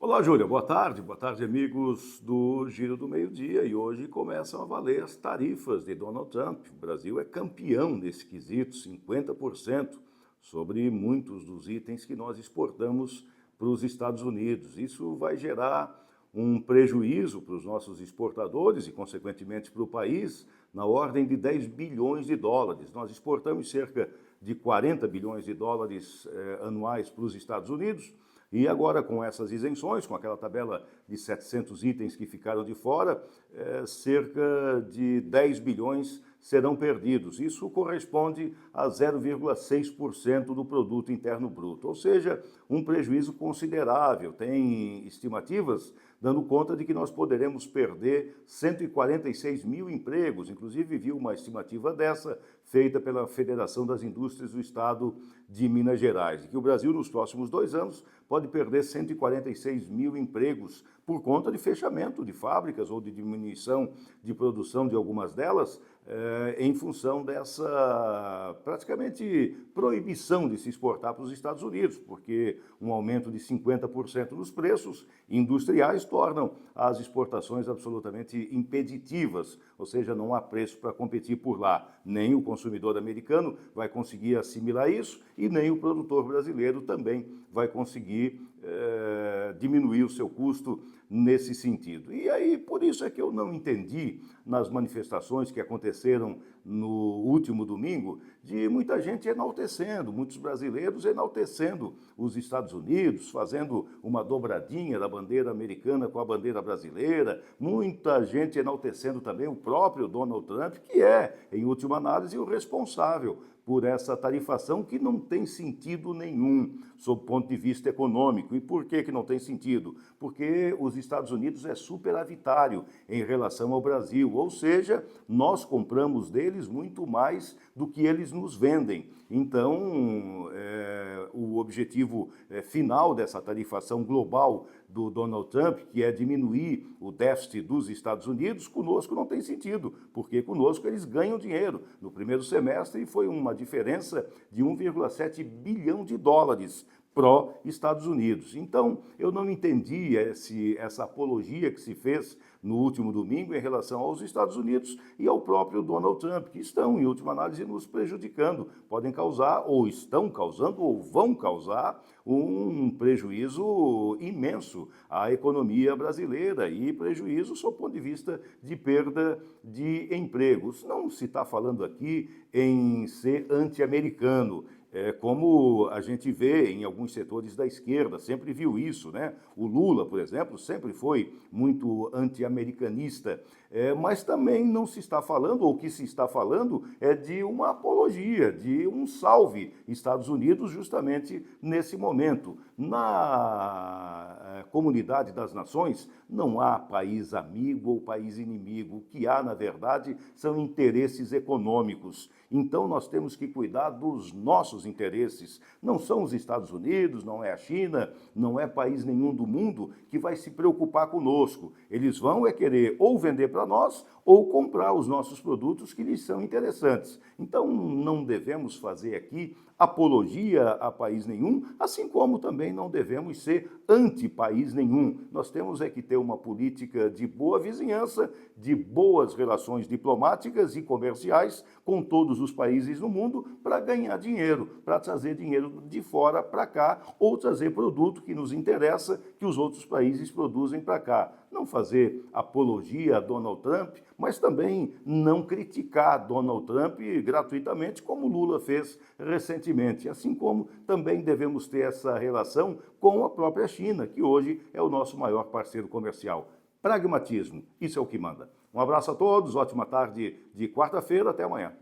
Olá, Júlia. Boa tarde. Boa tarde, amigos do Giro do Meio-Dia. E hoje começam a valer as tarifas de Donald Trump. O Brasil é campeão nesse quesito, 50% sobre muitos dos itens que nós exportamos para os Estados Unidos. Isso vai gerar um prejuízo para os nossos exportadores e, consequentemente, para o país, na ordem de 10 bilhões de dólares. Nós exportamos cerca de 40 bilhões de dólares anuais para os Estados Unidos. E agora, com essas isenções, com aquela tabela de 700 itens que ficaram de fora, cerca de 10 bilhões serão perdidos. Isso corresponde a 0,6% do produto interno bruto, ou seja, um prejuízo considerável. Tem estimativas dando conta de que nós poderemos perder 146 mil empregos. Inclusive, vi uma estimativa dessa feita pela Federação das Indústrias do Estado de Minas Gerais, de que o Brasil, nos próximos 2 anos, pode perder 146 mil empregos por conta de fechamento de fábricas ou de diminuição de produção de algumas delas, em função dessa praticamente proibição de se exportar para os Estados Unidos, porque um aumento de 50% nos preços industriais tornam as exportações absolutamente impeditivas, ou seja, não há preço para competir por lá. Nem o consumidor americano vai conseguir assimilar isso e nem o produtor brasileiro também vai conseguir diminuir o seu custo nesse sentido. E aí, por isso é que eu não entendi, nas manifestações que aconteceram no último domingo, de muita gente enaltecendo, muitos brasileiros enaltecendo os Estados Unidos, fazendo uma dobradinha da bandeira americana com a bandeira brasileira, muita gente enaltecendo também o próprio Donald Trump, que é, em última análise, o responsável por essa tarifação que não tem sentido nenhum, sob o ponto de vista econômico. E por que não tem sentido? Porque os Estados Unidos é superavitário em relação ao Brasil, ou seja, nós compramos deles muito mais do que eles nos vendem. Então, o objetivo final dessa tarifação global do Donald Trump, que é diminuir o déficit dos Estados Unidos, conosco não tem sentido, porque conosco eles ganham dinheiro. No primeiro semestre foi uma diferença de 1,7 bilhão de dólares pró-Estados Unidos. Então, eu não entendi essa apologia que se fez no último domingo em relação aos Estados Unidos e ao próprio Donald Trump, que estão, em última análise, nos prejudicando. Podem causar, ou estão causando, ou vão causar um prejuízo imenso à economia brasileira e prejuízo sob o ponto de vista de perda de empregos. Não se está falando aqui em ser anti-americano, como a gente vê em alguns setores da esquerda, sempre viu isso, né? O Lula, por exemplo, sempre foi muito anti-americanista, mas também não se está falando, ou o que se está falando é de uma apologia, de um salve Estados Unidos justamente nesse momento. Na comunidade das nações não há país amigo ou país inimigo, o que há, na verdade, são interesses econômicos. Então nós temos que cuidar dos nossos interesses. Não são os Estados Unidos, não é a China, não é país nenhum do mundo que vai se preocupar conosco. Eles vão querer ou vender para nós ou comprar os nossos produtos que lhes são interessantes. Então não devemos fazer aqui apologia a país nenhum, assim como também não devemos ser anti-país nenhum. Nós temos que ter uma política de boa vizinhança, de boas relações diplomáticas e comerciais com todos os países no mundo para ganhar dinheiro, para trazer dinheiro de fora para cá ou trazer produto que nos interessa, que os outros países produzem para cá. Não fazer apologia a Donald Trump, mas também não criticar Donald Trump gratuitamente, como Lula fez recentemente. Assim como também devemos ter essa relação com a própria China, que hoje é o nosso maior parceiro comercial. Pragmatismo, isso é o que manda. Um abraço a todos, ótima tarde de quarta-feira, até amanhã.